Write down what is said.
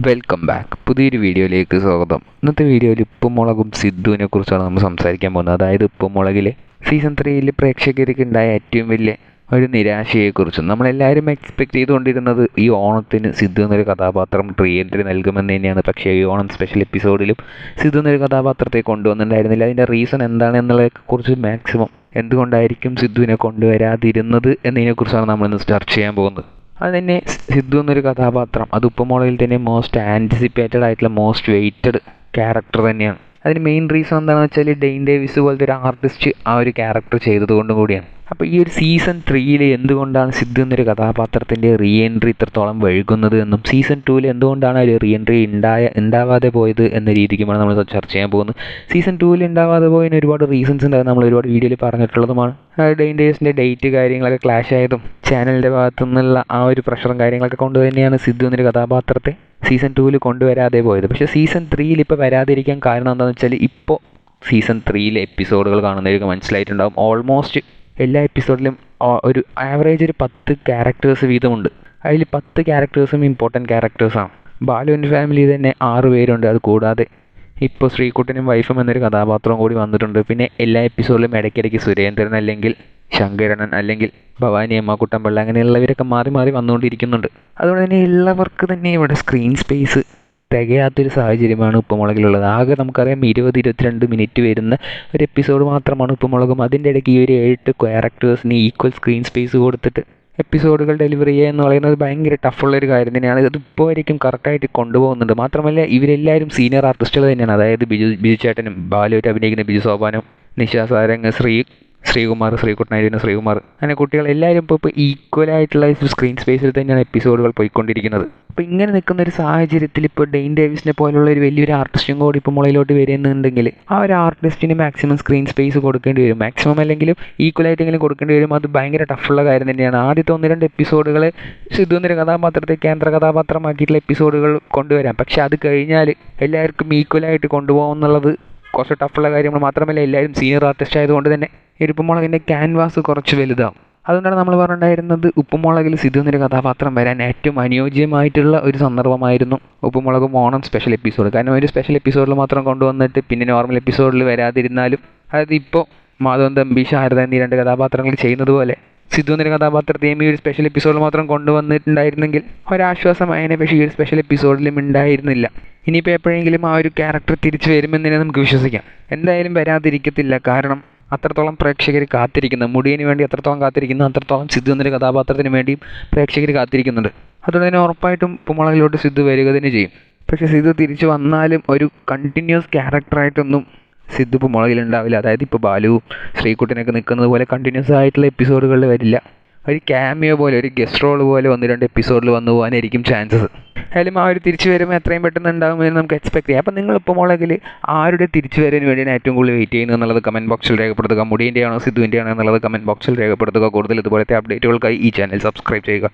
Welcome back. പുതിയൊരു വീഡിയോയിലേക്ക് സ്വാഗതം. ഇന്നത്തെ വീഡിയോയിൽ ഉപ്പും മുളകും സിദ്ധുവിനെ കുറിച്ചാണ് നമ്മൾ സംസാരിക്കാൻ പോകുന്നത്. അതായത് ഉപ്പും മുളകിലെ സീസൺ 3 പ്രേക്ഷകർക്ക് ഉണ്ടായ ഏറ്റവും വലിയ ഒരു നിരാശയെക്കുറിച്ചും. നമ്മളെല്ലാവരും എക്സ്പെക്ട് ചെയ്തുകൊണ്ടിരുന്നത് ഈ ഓണത്തിന് സിദ്ധു എന്നൊരു കഥാപാത്രം റീ എൻട്രി നൽകുമെന്ന് തന്നെയാണ്. പക്ഷേ ഈ ഓണം സ്പെഷ്യൽ എപ്പിസോഡിലും സിദ്ധു എന്നൊരു കഥാപാത്രത്തെ കൊണ്ടുവന്നിട്ടുണ്ടായിരുന്നില്ല. അതിൻ്റെ റീസൺ എന്താണ് എന്നുള്ളതിനെക്കുറിച്ച് മാക്സിമം എന്തുകൊണ്ടായിരിക്കും സിദ്ധുവിനെ കൊണ്ടുവരാതിരുന്നത് എന്നതിനെക്കുറിച്ചാണ് നമ്മളിന്ന് ചർച്ച ചെയ്യാൻ പോകുന്നത്. അത് തന്നെ സിദ്ധു എന്നൊരു കഥാപാത്രം അത് ഉപ്പുമുളകിൽ തന്നെ മോസ്റ്റ് ആൻറ്റിസിപ്പേറ്റഡ് ആയിട്ടുള്ള മോസ്റ്റ് വെയിറ്റഡ് ക്യാരക്ടർ തന്നെയാണ്. അതിന് മെയിൻ റീസൺ എന്താണെന്ന് വെച്ചാൽ ഡെയിൻ ഡേവിസ് പോലത്തെ ഒരു ആർട്ടിസ്റ്റ് ആ ഒരു ക്യാരക്ടർ ചെയ്തത് കൊണ്ടും കൂടിയാണ്. അപ്പോൾ ഈ ഒരു സീസൺ 3 എന്തുകൊണ്ടാണ് സിദ്ധു എന്നൊരു കഥാപാത്രത്തിൻ്റെ റീ എൻട്രി ഇത്രത്തോളം വഴുകുന്നത് എന്നും സീസൺ 2 എന്തുകൊണ്ടാണ് ഒരു റീ എൻട്രി ഉണ്ടാവാതെ പോയത് എന്ന രീതിക്കുമാണ് നമ്മൾ ചർച്ച ചെയ്യാൻ പോകുന്നത്. സീസൺ 2 ഉണ്ടാവാതെ പോയതിന് ഒരുപാട് റീസൺസ് ഉണ്ടായത് നമ്മൾ ഒരുപാട് വീഡിയോയിൽ പറഞ്ഞിട്ടുള്ളതുമാണ്. ഡെയിൻ ഡേവിസിൻ്റെ ഡേറ്റ് കാര്യങ്ങളൊക്കെ ക്ലാഷ് ആയതും ചാനലിൻ്റെ ഭാഗത്തു നിന്നുള്ള ആ ഒരു പ്രഷറും കാര്യങ്ങളൊക്കെ കൊണ്ട് തന്നെയാണ് സിദ്ധു എന്നൊരു കഥാപാത്രത്തെ സീസൺ 2 കൊണ്ടുവരാതെ പോയത്. പക്ഷേ സീസൺ 3 ഇപ്പോൾ വരാതിരിക്കാൻ കാരണം എന്താണെന്ന് വെച്ചാൽ ഇപ്പോൾ സീസൺ 3 എപ്പിസോഡുകൾ കാണുന്നവർക്ക് മനസ്സിലായിട്ടുണ്ടാകും. ഓൾമോസ്റ്റ് എല്ലാ എപ്പിസോഡിലും ഒരു ആവറേജ് ഒരു 10 ക്യാരക്ടേഴ്സ് വീതമുണ്ട്. അതിൽ 10 ക്യാരക്ടേഴ്സും ഇമ്പോർട്ടൻറ്റ് ക്യാരക്ടേഴ്സാണ്. ബാലുവിൻ്റെ ഫാമിലി തന്നെ 6 പേരുണ്ട്. അത് കൂടാതെ ഇപ്പോൾ ശ്രീകുട്ടനും വൈഫും എന്നൊരു കഥാപാത്രവും കൂടി വന്നിട്ടുണ്ട്. പിന്നെ എല്ലാ എപ്പിസോഡിലും ഇടയ്ക്കിടയ്ക്ക് സുരേന്ദ്രൻ അല്ലെങ്കിൽ ശങ്കരനൻ അല്ലെങ്കിൽ ഭവാനി അമ്മ കുട്ടമ്പിള്ള അങ്ങനെയുള്ളവരൊക്കെ മാറി മാറി വന്നുകൊണ്ടിരിക്കുന്നുണ്ട്. അതുകൊണ്ട് തന്നെ ഉള്ളവർക്ക് തന്നെ ഇവിടെ സ്ക്രീൻ സ്പേസ് തികയാത്തൊരു സാഹചര്യമാണ് ഉപ്പുമുളകിലുള്ളത്. ആകെ നമുക്കറിയാം 20-22 മിനിറ്റ് വരുന്ന ഒരു എപ്പിസോഡ് മാത്രമാണ് ഉപ്പുമുളകും. അതിൻ്റെ ഇടയ്ക്ക് ഈ ഒരു 8 ക്യാരക്ടേഴ്സിന് ഈക്വൽ സ്ക്രീൻ സ്പേസ് കൊടുത്തിട്ട് എപ്പിസോഡുകൾ ഡെലിവറി ചെയ്യുക എന്ന് പറയുന്നത് ഭയങ്കര ടഫുള്ളൊരു കാര്യം തന്നെയാണ്. ഇതിപ്പോൾ ആയിരിക്കും കറക്റ്റായിട്ട് കൊണ്ടുപോകുന്നുണ്ട്. മാത്രമല്ല ഇവരെല്ലാവരും സീനിയർ ആർട്ടിസ്റ്റുകൾ തന്നെയാണ്. അതായത് ബിജു ചേട്ടനും ബാലുവായിട്ട് അഭിനയിക്കുന്ന ബിജു സോപാനും നിഷ സാരംഗ് ശ്രീകുമാർ ശ്രീകുട്ടനായിരുന്ന ശ്രീകുമാർ അങ്ങനെ കുട്ടികൾ എല്ലാവരും ഇപ്പോൾ ഈക്വലായിട്ടുള്ള സ്ക്രീൻ സ്പേസിൽ തന്നെയാണ് എപ്പിസോഡുകൾ പോയിക്കൊണ്ടിരിക്കുന്നത്. അപ്പോൾ ഇങ്ങനെ നിൽക്കുന്ന ഒരു സാഹചര്യത്തിൽ ഇപ്പോൾ ഡെയിൻ ഡേവിസിനെ പോലുള്ള ഒരു വലിയൊരു ആർട്ടിസ്റ്റും കൂടി ഇപ്പോൾ മുളയിലോട്ട് വരുന്നുണ്ടെങ്കിൽ ആ ഒരു ആർട്ടിസ്റ്റിന് മാക്സിമം സ്ക്രീൻ സ്പേസ് കൊടുക്കേണ്ടി വരും. മാക്സിമം അല്ലെങ്കിലും ഈക്വലായിട്ടെങ്കിലും കൊടുക്കേണ്ടി വരും. അത് ഭയങ്കര ടഫുള്ള കാര്യം തന്നെയാണ്. ആദ്യത്തെ 1-2 എപ്പിസോഡുകൾ സിദ്ധു എന്നൊരു കഥാപാത്രത്തെ കേന്ദ്ര കഥാപാത്രമാക്കിയിട്ടുള്ള എപ്പിസോഡുകൾ കൊണ്ടുവരാം. പക്ഷേ അത് കഴിഞ്ഞാൽ എല്ലാവർക്കും ഈക്വലായിട്ട് കൊണ്ടുപോകും എന്നുള്ളത് കുറച്ച് ടഫുള്ള കാര്യങ്ങൾ. മാത്രമല്ല എല്ലാവരും സീനിയർ ആർട്ടിസ്റ്റ് ആയതുകൊണ്ട് തന്നെ ഉപ്പുമുളകിൻ്റെ ക്യാൻവാസ് കുറച്ച് വലുതാവും. അതുകൊണ്ടാണ് നമ്മൾ പറഞ്ഞിട്ടുണ്ടായിരുന്നത് ഉപ്പുമുളകിൽ സിദ്ധു എന്നൊരു കഥാപാത്രം വരാൻ ഏറ്റവും അനുയോജ്യമായിട്ടുള്ള ഒരു സന്ദർഭമായിരുന്നു ഉപ്പുമുളകും ഓണം സ്പെഷ്യൽ എപ്പിസോഡ്. കാരണം ഒരു സ്പെഷ്യൽ എപ്പിസോഡിൽ മാത്രം കൊണ്ടുവന്നിട്ട് പിന്നെ നോർമൽ എപ്പിസോഡിൽ വരാതിരുന്നാലും അതായത് ഇപ്പോൾ മാധവൻ തമ്പി ശാരദ എന്നീ 2 കഥാപാത്രങ്ങൾ ചെയ്യുന്നത് പോലെ സിദ്ധു എന്നൊരു കഥാപാത്രത്തെയും ഈ ഒരു സ്പെഷ്യൽ എപ്പിസോഡിൽ മാത്രം കൊണ്ടുവന്നിട്ടുണ്ടായിരുന്നെങ്കിൽ ഒരാശ്വാസമായതിനെ. പക്ഷേ ഈ ഒരു സ്പെഷ്യൽ എപ്പിസോഡിലും ഉണ്ടായിരുന്നില്ല. ഇനിയിപ്പോൾ എപ്പോഴെങ്കിലും ആ ഒരു ക്യാരക്ടർ തിരിച്ചു വരുമെന്ന് തന്നെ നമുക്ക് വിശ്വസിക്കാം. എന്തായാലും വരാതിരിക്കത്തില്ല. കാരണം അത്രത്തോളം പ്രേക്ഷകർ കാത്തിരിക്കുന്നു. മുടിയന് വേണ്ടി അത്രത്തോളം കാത്തിരിക്കുന്നു, അത്രത്തോളം സിദ്ധു എന്നൊരു കഥാപാത്രത്തിന് വേണ്ടിയും പ്രേക്ഷകർ കാത്തിരിക്കുന്നുണ്ട്. അതുകൊണ്ട് തന്നെ ഉറപ്പായിട്ടും ഉപ്പുമുളകിലോട്ട് സിദ്ധു വരിക തന്നെ ചെയ്യും. പക്ഷേ സിദ്ധു തിരിച്ചു വന്നാലും ഒരു കണ്ടിന്യൂസ് ക്യാരക്ടറായിട്ടൊന്നും സിദ്ധു ഉപ്പുമുളകിലുണ്ടാവില്ല. അതായത് ഇപ്പോൾ ബാലുവും ശ്രീകുട്ടനൊക്കെ നിൽക്കുന്നത് പോലെ കണ്ടിന്യൂസ് ആയിട്ടുള്ള എപ്പിസോഡുകളിൽ വരില്ല. ഒരു ക്യാമിയോ പോലെ ഒരു ഗസ്റ്റ് റോൾ പോലെ 1-2 എപ്പിസോഡിൽ വന്നു പോകാനായിരിക്കും ചാൻസസ്. അതിലും ആ ഒരു തിരിച്ചു വരുമ്പോൾ എത്രയും പെട്ടെന്ന് ഉണ്ടാകുമെന്ന് നമുക്ക് എക്സ്പെക്ട് ചെയ്യാം. അപ്പോൾ നിങ്ങൾ ഉപ്പുമുളകിൽ ആരുടെ തിരിച്ചു വരാൻ വേണ്ടിയാണ് ഏറ്റവും കൂടുതൽ വെയിറ്റ് ചെയ്യുന്നത് എന്നുള്ളത് കമൻറ്റ് ബോക്സിൽ രേഖപ്പെടുത്തുക. മുടിയൻ്റെ ആണോ സിദ്ധുവിൻ്റെ ആണോ എന്നുള്ളത് കമൻറ്റ് ബോക്സിൽ രേഖപ്പെടുത്തുക. കൂടുതൽ ഇതുപോലത്തെ അപ്ഡേറ്റുകൾക്കായി ഈ ചാനൽ സബ്സ്ക്രൈബ് ചെയ്യുക.